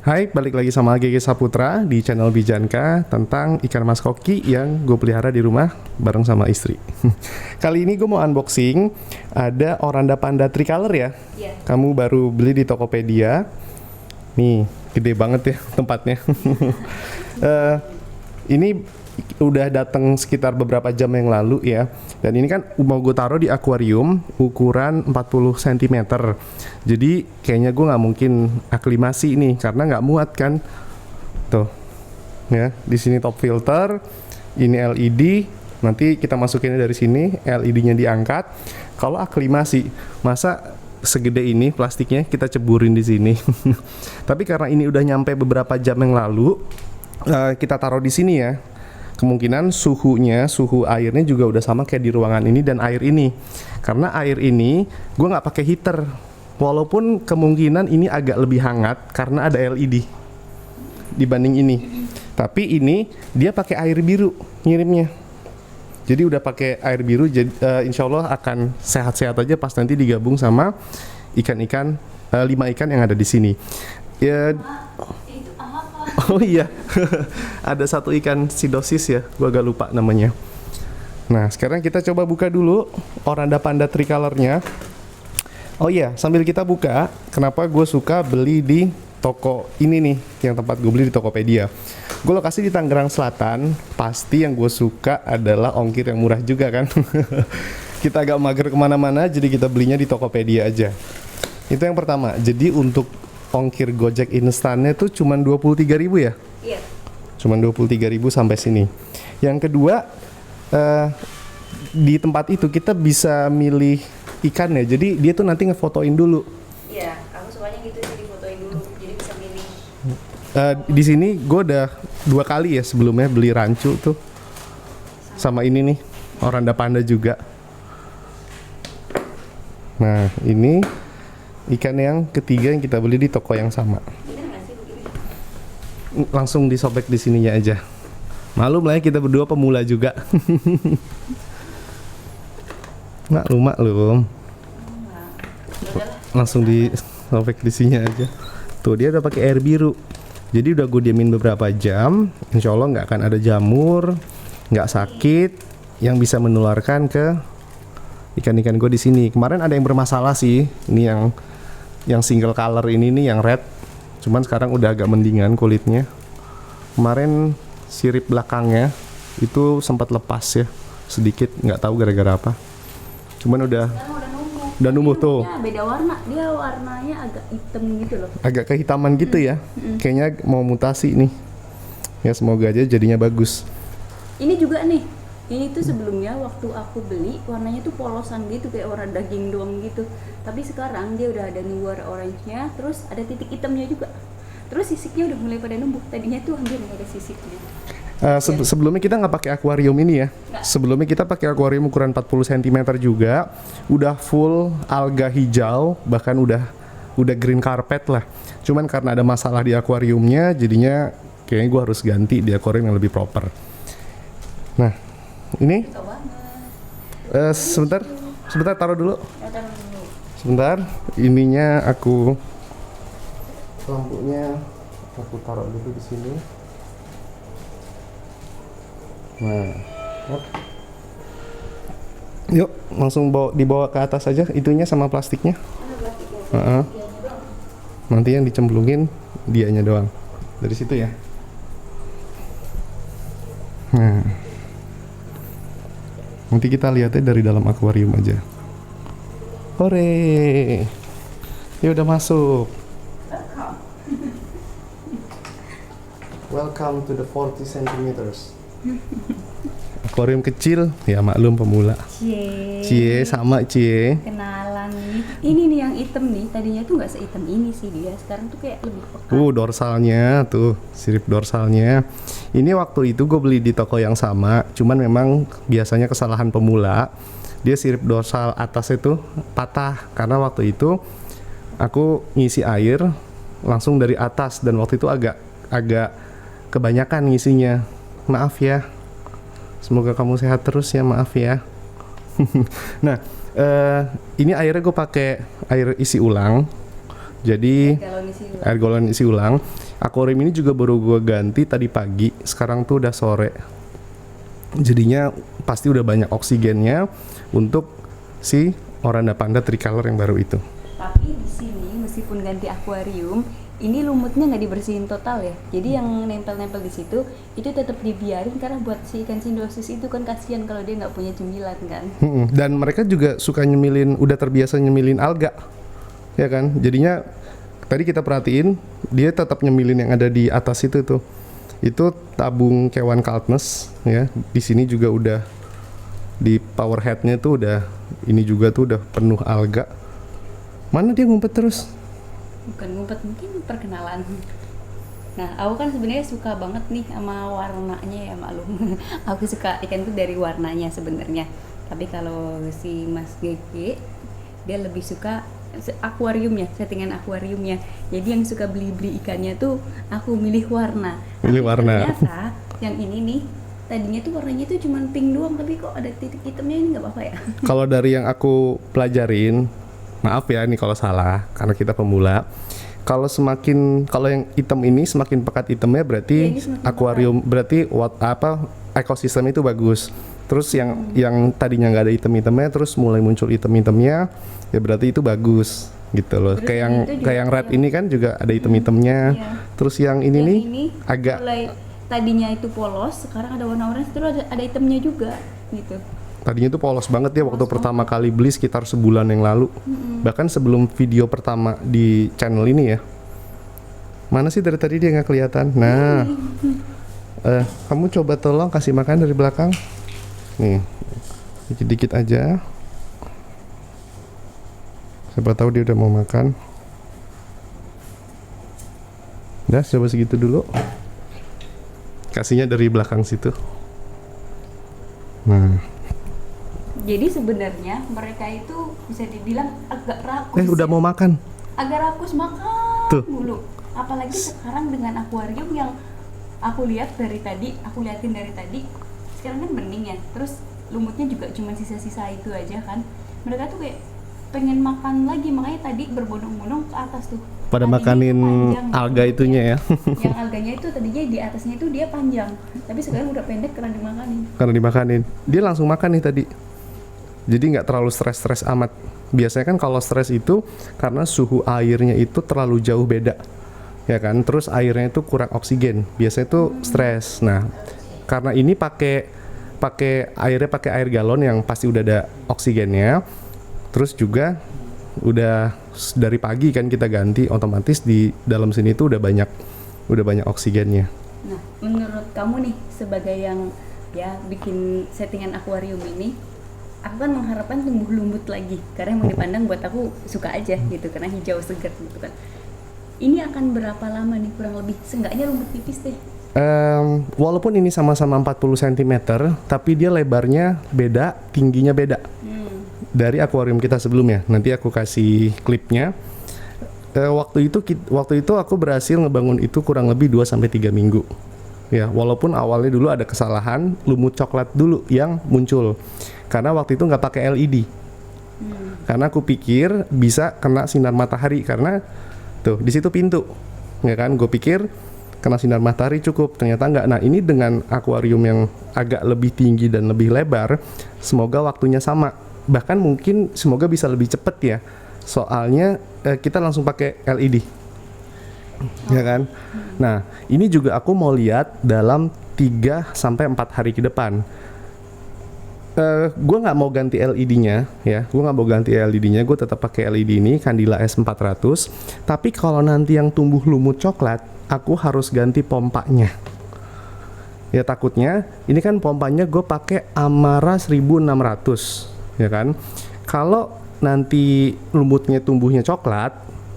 Hai, balik lagi sama GG Saputra di channel Bijanka tentang ikan mas koki yang gue pelihara di rumah bareng sama istri. Kali ini gue mau unboxing, ada Oranda Panda Tricolor ya. Iya. Kamu baru beli di Tokopedia. Nih, gede banget ya tempatnya. Ini udah datang sekitar beberapa jam yang lalu ya. Dan ini kan mau gue taruh di akuarium ukuran 40 cm. Jadi kayaknya gue nggak mungkin aklimasi nih karena nggak muat kan. Tuh, ya di sini top filter, ini LED. Nanti kita masukinnya dari sini, LED-nya diangkat. Kalau aklimasi, masa segede ini plastiknya kita ceburin di sini. Tapi karena ini udah nyampe beberapa jam yang lalu, kita taruh di sini ya. Kemungkinan suhu airnya juga udah sama kayak di ruangan ini dan air ini. Karena air ini gue nggak pakai heater, walaupun kemungkinan ini agak lebih hangat karena ada LED dibanding ini. Tapi ini dia pakai air biru ngirimnya. Jadi udah pakai air biru, jadi insya Allah akan sehat-sehat aja pas nanti digabung sama ikan-ikan 5 ikan yang ada di sini. Ya. Oh iya, ada satu ikan sidosis ya, gua agak lupa namanya. Nah, sekarang kita coba buka dulu Oranda Panda Tricolor-nya. Oh iya, sambil kita buka, kenapa gue suka beli di toko ini nih, yang tempat gue beli di Tokopedia. Gue lokasi di Tangerang Selatan, pasti yang gue suka adalah ongkir yang murah juga kan. Kita agak mager kemana-mana, jadi kita belinya di Tokopedia aja. Itu yang pertama, jadi untuk ongkir Gojek instannya tuh cuman 23.000 ya? Iya. Cuman 23.000 sampai sini. Yang kedua, di tempat itu kita bisa milih ikannya. Jadi dia tuh nanti ngefotoin dulu. Iya, aku sukanya gitu sih, difotoin dulu, jadi bisa milih. Di sini gue udah 2 kali ya sebelumnya beli rancu tuh. Sama ini nih, Oranda Panda juga. Nah, ini ikan yang ketiga yang kita beli di toko yang sama. Bener nggak sih begini? Langsung disobek di sininya aja. Malum lah ya, kita berdua pemula juga. Maklum. Langsung disobek di sini aja. Tuh dia udah pakai air biru. Jadi udah gue diamin beberapa jam. Insya Allah nggak akan ada jamur, nggak sakit, yang bisa menularkan ke ikan-ikan gue di sini. Kemarin ada yang bermasalah sih. Ini yang single color ini nih, yang red. Cuman sekarang udah agak mendingan kulitnya. Kemarin sirip belakangnya itu sempat lepas ya sedikit, nggak tahu gara-gara apa. Cuman udah numbuh tuh. Beda warna, dia warnanya agak hitam gitu loh. Agak kehitaman gitu ya. Kayaknya mau mutasi nih. Ya semoga aja jadinya bagus. Ini juga nih. Ini tuh sebelumnya waktu aku beli warnanya tuh polosan gitu kayak warna daging doang gitu. Tapi sekarang dia udah ada nih warna orange-nya, terus ada titik hitamnya juga. Terus sisiknya udah mulai pada numbuh. Tadinya tuh hampir nggak ada sisiknya. Sebelumnya kita nggak pakai akuarium ini ya. Sebelumnya kita pakai akuarium ukuran 40 cm juga. Udah full alga hijau, bahkan udah green carpet lah. Cuman karena ada masalah di akuariumnya, jadinya kayaknya gue harus ganti di akuarium yang lebih proper. Nah, ini sebentar taruh dulu. Sebentar, ininya lampunya aku taruh dulu di sini. Nah, yuk langsung dibawa ke atas aja itunya sama plastiknya. Nanti yang dicemplungin dianya doang dari situ ya. Nah, nanti kita lihatnya dari dalam akuarium aja. Hore, ya udah masuk. Welcome to the 40 centimeters. Akuarium kecil, ya maklum pemula. Cie sama Cie. Kenalan nih. Ini nih yang hitam nih. Tadinya tuh nggak sehitam ini sih dia. Sekarang tuh kayak lebih pekat. Dorsalnya tuh, sirip dorsalnya. Ini waktu itu gue beli di toko yang sama. Cuman memang biasanya kesalahan pemula. Dia sirip dorsal atas itu patah karena waktu itu aku ngisi air langsung dari atas dan waktu itu agak kebanyakan ngisinya. Maaf ya. Semoga kamu sehat terus ya, maaf ya. Nah, ini airnya gue pakai air isi ulang. Jadi air galon isi ulang. Akuarium ini juga baru gue ganti tadi pagi, sekarang tuh udah sore. Jadinya pasti udah banyak oksigennya untuk si Oranda Panda tricolor yang baru itu. Tapi di sini meskipun ganti akuarium, ini lumutnya nggak dibersihin total ya. Jadi yang nempel-nempel di situ itu tetap dibiarin karena buat si ikan sindosis itu kan kasihan kalau dia nggak punya cemilan kan. Dan mereka juga suka nyemilin, udah terbiasa nyemilin alga, ya kan? Jadinya tadi kita perhatiin dia tetap nyemilin yang ada di atas itu tuh. Itu tabung kewan Kaltnes ya. Di sini juga udah di power headnya tuh udah ini juga tuh udah penuh alga. Mana dia ngumpet terus? Bukan ngumpet, mungkin perkenalan. Nah, aku kan sebenarnya suka banget nih sama warnanya ya, maklum. Aku suka ikan tuh dari warnanya sebenarnya. Tapi kalau si Mas Gege dia lebih suka akuariumnya, settingan akuariumnya. Jadi yang suka beli-beli ikannya tuh aku milih warna. Milih warna. Ternyata yang ini nih tadinya tuh warnanya tuh cuma pink doang, tapi kok ada titik hitamnya, ini nggak apa-apa ya? Kalau dari yang aku pelajarin, maaf ya ini kalau salah karena kita pemula. Kalau yang hitam ini semakin pekat hitamnya berarti ini semakin akuarium, berarti ekosistem itu bagus. Terus yang tadinya nggak ada hitam-hitamnya terus mulai muncul hitam-hitamnya, ya berarti itu bagus gitu loh. Terus Kayak yang red ini kan juga ada hitam-hitamnya. Iya. Terus yang ini Yang nih ini agak mulai tadinya itu polos, sekarang ada warna orange, terus ada hitamnya juga gitu. tadinya itu polos banget ya waktu pertama kali beli sekitar sebulan yang lalu. Bahkan sebelum video pertama di channel ini ya. Mana sih dari tadi dia nggak kelihatan? Nah, kamu coba tolong kasih makan dari belakang. Nih, dikit-dikit aja. Siapa tahu dia udah mau makan. Udah, coba segitu dulu. Kasihnya dari belakang situ. Nah. Jadi sebenarnya mereka itu bisa dibilang agak rakus. Udah mau makan. Agak rakus makan Tuh. mulu. Apalagi sekarang dengan akuarium yang aku liatin dari tadi, sekarang kan bening ya. Terus lumutnya juga cuma sisa-sisa itu aja kan. Mereka tuh kayak pengen makan lagi, makanya tadi berbondong-bondong ke atas tuh. Pada Tadinya makanin itu panjang alga gitu. itunya ya. Yang alganya itu tadinya di atasnya itu dia panjang, tapi sekarang udah pendek karena dimakanin. Karena dimakanin. Dia langsung makan nih tadi. Jadi nggak terlalu stres-stres amat. Biasanya kan kalau stres itu karena suhu airnya itu terlalu jauh beda. Ya kan? Terus airnya itu kurang oksigen. Biasanya itu stres. Nah, karena ini pakai air galon yang pasti udah ada oksigennya. Terus juga udah dari pagi kan kita ganti, otomatis di dalam sini tuh udah banyak oksigennya. Nah, menurut kamu nih sebagai yang ya bikin settingan akuarium ini, aku kan mengharapkan tumbuh lumbut lagi karena yang mau dipandang buat aku suka aja gitu karena hijau segar gitu kan. Ini akan berapa lama nih kurang lebih? Seenggaknya lumbut tipis deh. Walaupun ini sama-sama 40 cm, tapi dia lebarnya beda, tingginya beda. Dari akuarium kita sebelumnya. Nanti aku kasih klipnya. Waktu itu aku berhasil ngebangun itu kurang lebih 2-3 minggu. Ya, walaupun awalnya dulu ada kesalahan, lumut coklat dulu yang muncul. Karena waktu itu nggak pakai LED. Karena aku pikir bisa kena sinar matahari karena tuh di situ pintu. Ya kan, gue pikir kena sinar matahari cukup, ternyata nggak. Nah, ini dengan akuarium yang agak lebih tinggi dan lebih lebar, semoga waktunya sama. Bahkan mungkin semoga bisa lebih cepet ya. Soalnya kita langsung pakai LED. Ya kan? Nah, ini juga aku mau lihat dalam 3-4 hari ke depan. Gue nggak mau ganti LED-nya ya. Gue nggak mau ganti LED-nya. Gue tetap pakai LED ini, Candila S400. Tapi kalau nanti yang tumbuh lumut coklat, aku harus ganti pompanya. Ya takutnya, ini kan pompanya gue pakai Amara 1600. Ya kan, kalau nanti lumutnya tumbuhnya coklat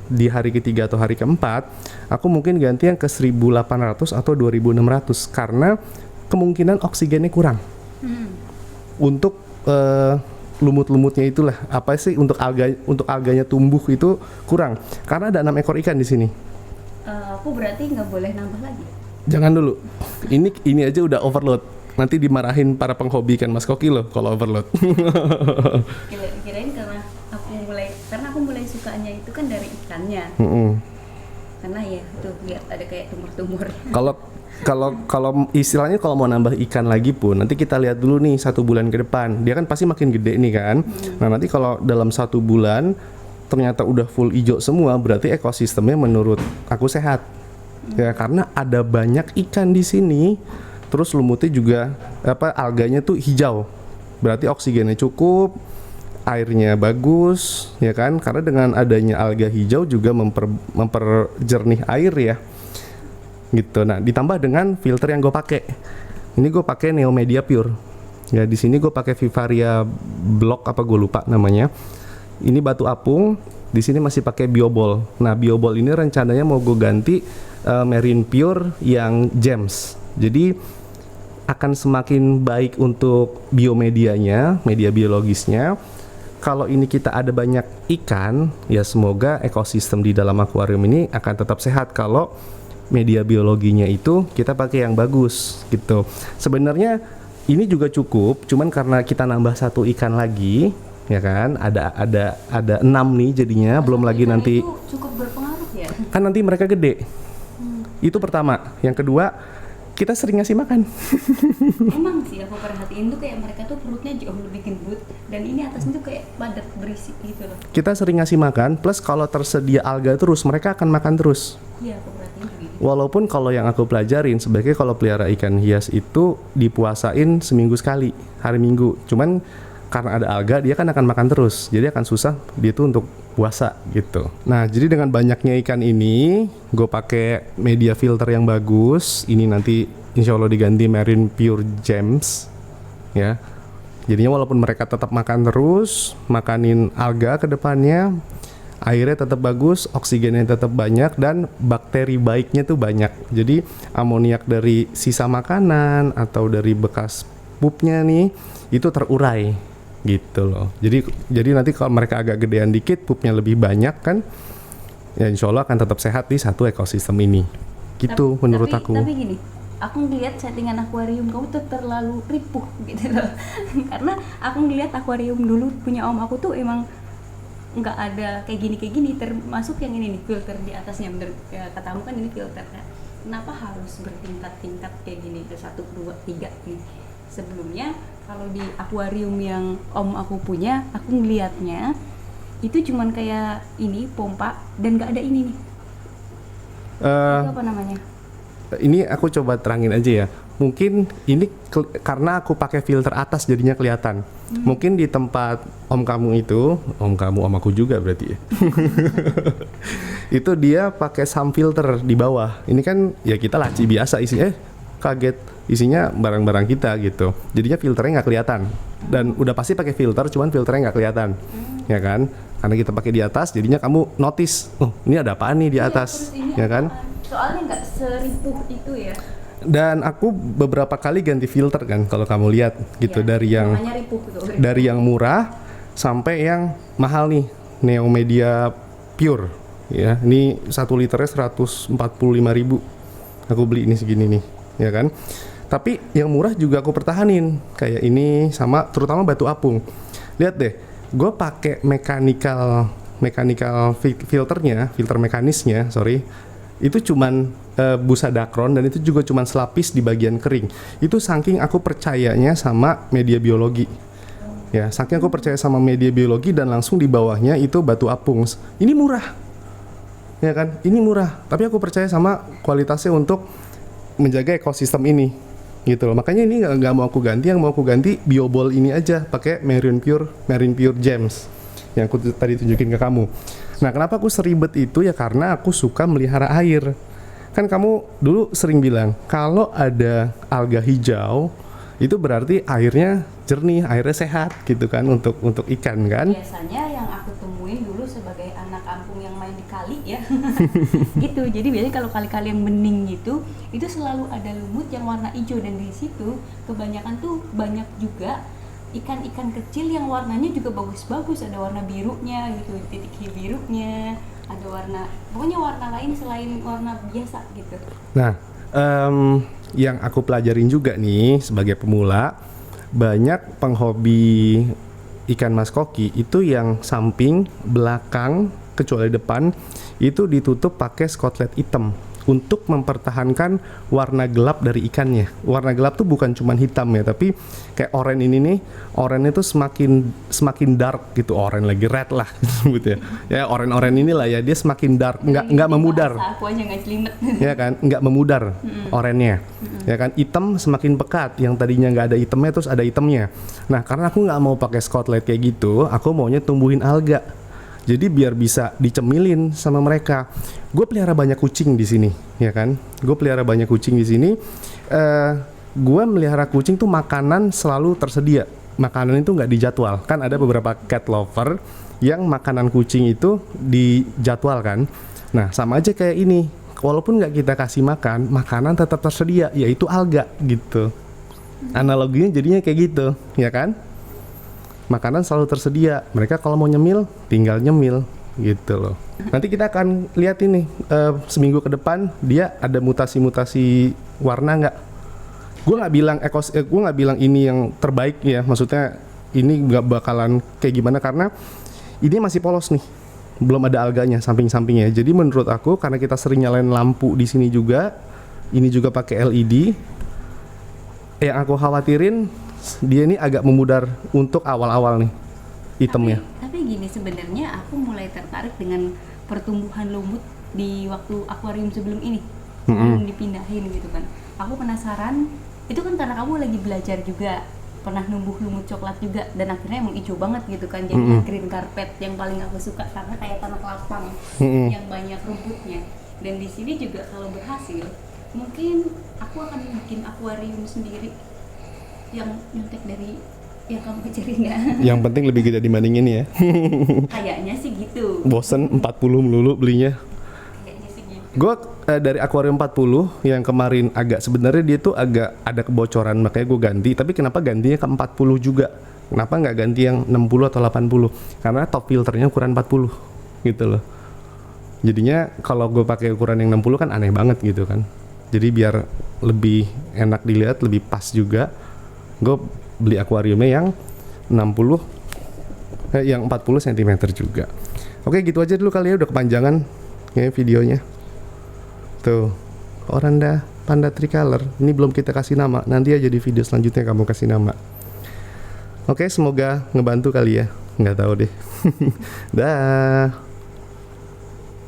di hari ketiga atau hari keempat, aku mungkin ganti yang ke 1800 atau 2600 karena kemungkinan oksigennya kurang. Untuk lumut-lumutnya itulah apa sih untuk alganya tumbuh itu kurang karena ada 6 ekor ikan di sini. Aku berarti nggak boleh nambah lagi. Jangan dulu. Ini aja udah overload. Nanti dimarahin para penghobi ikan mas koki loh kalau overload. Kirain karena aku mulai sukanya itu kan dari ikannya. karena ya tuh lihat ada kayak tumor-tumor. Kalau kalau istilahnya kalau mau nambah ikan lagi pun nanti kita lihat dulu nih 1 bulan ke depan dia kan pasti makin gede nih kan. Nah nanti kalau dalam 1 bulan ternyata udah full hijau semua berarti ekosistemnya menurut aku sehat ya karena ada banyak ikan di sini terus lumutnya juga alganya tuh hijau berarti oksigennya cukup airnya bagus ya kan karena dengan adanya alga hijau juga memperjernih air ya gitu. Nah ditambah dengan filter yang gue pakai ini gue pakai Neomedia Pure ya di sini gue pakai Vivaria Block apa gue lupa namanya ini batu apung di sini masih pakai Biobol. Nah Biobol ini rencananya mau gue ganti Marine Pure yang Gems jadi akan semakin baik untuk biomedianya media biologisnya. Kalau ini kita ada banyak ikan, ya semoga ekosistem di dalam akuarium ini akan tetap sehat kalau media biologinya itu kita pakai yang bagus gitu. Sebenarnya ini juga cukup, cuman karena kita nambah 1 ikan lagi, ya kan? Ada 6 nih jadinya, belum lagi Ikan nanti itu cukup berpengaruh ya. kan nanti mereka gede. Itu pertama. Yang kedua, kita sering ngasih makan. Emang sih aku perhatiin tuh kayak mereka tuh perutnya jauh lebih gendut dan ini atasnya tuh kayak padat berisik gitu loh. Kita sering ngasih makan, plus kalau tersedia alga terus, mereka akan makan terus. Iya aku perhatiin juga gitu. Walaupun kalau yang aku pelajarin, sebaiknya kalau pelihara ikan hias itu dipuasain seminggu sekali, hari Minggu. Cuman karena ada alga, dia kan akan makan terus. Jadi akan susah dia tuh untuk puasa gitu. Nah, jadi dengan banyaknya ikan ini, gue pakai media filter yang bagus. Ini nanti insya Allah diganti Marine Pure Gems, ya. Jadinya walaupun mereka tetap makan terus, makanin alga ke depannya, airnya tetap bagus, oksigennya tetap banyak, dan bakteri baiknya tuh banyak. Jadi amoniak dari sisa makanan atau dari bekas pupnya nih, itu terurai gitu loh. Jadi nanti kalau mereka agak gedean dikit, pupnya lebih banyak kan, ya insya Allah akan tetap sehat di satu ekosistem ini. Gitu menurut aku. Tapi gini, aku ngelihat settingan akuarium kamu tuh terlalu ripuh gitu loh. Karena aku ngelihat akuarium dulu punya om aku tuh emang nggak ada kayak gini, termasuk yang ini nih filter di atasnya. Menurut ya, katamu kan ini filter kan. Kenapa harus bertingkat-tingkat kayak gini ke 1, 2, 3 nih? Sebelumnya kalau di akuarium yang om aku punya, aku ngelihatnya itu cuman kayak ini pompa dan nggak ada ini nih. Itu apa namanya? Ini aku coba terangin aja ya. Mungkin ini karena aku pakai filter atas jadinya kelihatan. Mungkin di tempat om kamu itu, om aku juga berarti ya. Itu dia pakai sun filter di bawah. Ini kan ya kita laci biasa isinya. Kaget isinya barang-barang kita gitu. Jadinya filternya nggak kelihatan. Dan udah pasti pakai filter, cuman filternya nggak kelihatan, ya kan? Karena kita pakai di atas, jadinya kamu notice, oh ini ada apaan nih di atas, ya kan? Soalnya nggak seripuh itu ya. Dan aku beberapa kali ganti filter kan, kalau kamu lihat gitu, Ya, dari yang murah sampai yang mahal nih, Neomedia Pure, ya. Ini 1 liternya 145.000. Aku beli ini segini nih, ya kan? Tapi yang murah juga aku pertahanin, kayak ini sama terutama batu apung. Lihat deh, gue pakai mechanical filternya, filter mekanisnya, itu cuman busa Dacron dan itu juga cuman selapis di bagian kering. Itu saking aku percayanya sama media biologi. Ya, saking aku percaya sama media biologi dan langsung di bawahnya itu batu apung. Ini murah. Ya kan? Ini murah, tapi aku percaya sama kualitasnya untuk menjaga ekosistem ini. Gitu loh. Makanya ini nggak mau aku ganti, yang mau aku ganti Biobol ini aja, pakai Marine Pure Gems yang aku tadi tunjukin ke kamu. Nah, kenapa aku seribet itu ya karena aku suka melihara air. Kan kamu dulu sering bilang kalau ada alga hijau itu berarti airnya jernih, airnya sehat gitu kan untuk ikan kan. Biasanya yang aku temuin dulu sebagai anak kampung yang main di kali ya. Gitu. Jadi biasanya kalau kali-kali yang bening gitu, itu selalu ada lumut yang warna hijau dan di situ kebanyakan tuh banyak juga ikan-ikan kecil yang warnanya juga bagus-bagus, ada warna birunya gitu, titik birunya, ada pokoknya warna lain selain warna biasa gitu. Nah, yang aku pelajarin juga nih sebagai pemula, banyak penghobi ikan mas koki itu yang samping, belakang, kecuali depan, itu ditutup pakai skotlet hitam untuk mempertahankan warna gelap dari ikannya. Warna gelap tuh bukan cuman hitam ya, tapi kayak oranye ini nih, oranye itu semakin dark gitu, oranye lagi red lah gitu ya. Ya oranye inilah ya, dia semakin dark, nggak memudar. Aku aja nggak jelimet. Ya kan, nggak memudar oranye. Ya kan, hitam semakin pekat, yang tadinya nggak ada hitamnya terus ada hitamnya. Nah, karena aku nggak mau pakai skotlet kayak gitu, aku maunya tumbuhin alga. Jadi biar bisa dicemilin sama mereka. Gue pelihara banyak kucing di sini, ya kan? Gue pelihara banyak kucing di sini. Gue melihara kucing tuh makanan selalu tersedia. Makanan itu nggak dijadwal. Kan ada beberapa cat lover yang makanan kucing itu dijadwalkan. Nah, sama aja kayak ini. Walaupun nggak kita kasih makan, makanan tetap tersedia, yaitu alga gitu. Analoginya jadinya kayak gitu, ya kan? Makanan selalu tersedia. Mereka kalau mau nyemil, tinggal nyemil gitu loh. Nanti kita akan lihat ini seminggu ke depan dia ada mutasi-mutasi warna nggak? Gue nggak bilang ini yang terbaik ya. Maksudnya ini nggak bakalan kayak gimana karena ini masih polos nih, belum ada alganya samping-sampingnya. Jadi menurut aku karena kita sering nyalain lampu di sini juga, ini juga pakai LED. Yang aku khawatirin dia ini agak memudar untuk awal-awal nih itemnya. Tapi gini, sebenarnya aku mulai tertarik dengan pertumbuhan lumut di waktu akuarium sebelum ini. Sebelum dipindahin gitu kan. Aku penasaran, itu kan karena kamu lagi belajar juga, pernah numbuh lumut coklat juga, dan akhirnya emang hijau banget gitu kan. Jadi green carpet yang paling aku suka karena kayak tanah lapang yang banyak rumputnya. Dan di sini juga kalau berhasil, mungkin aku akan bikin akuarium sendiri yang nyontek dari yang kamu kejarin ya. Yang penting lebih gede dibanding ini ya. Kayaknya sih gitu. Bosen 40 melulu belinya. Kayaknya sih gitu. Gue dari akuarium 40 yang kemarin sebenarnya dia tuh agak ada kebocoran, makanya gue ganti. Tapi kenapa gantinya ke 40 juga? Kenapa nggak ganti yang 60 atau 80? Karena top filternya ukuran 40 gitu loh. Jadinya kalau gue pakai ukuran yang 60 kan aneh banget gitu kan. Jadi biar lebih enak dilihat, lebih pas juga, gue beli akuariumnya yang 40 cm juga. Oke, gitu aja dulu kali ya, udah kepanjangan kayak videonya. Tuh, Oranda Panda Tricolor. Ini belum kita kasih nama, nanti aja di video selanjutnya kamu kasih nama. Oke, semoga ngebantu kali ya. Nggak tahu deh. Dah.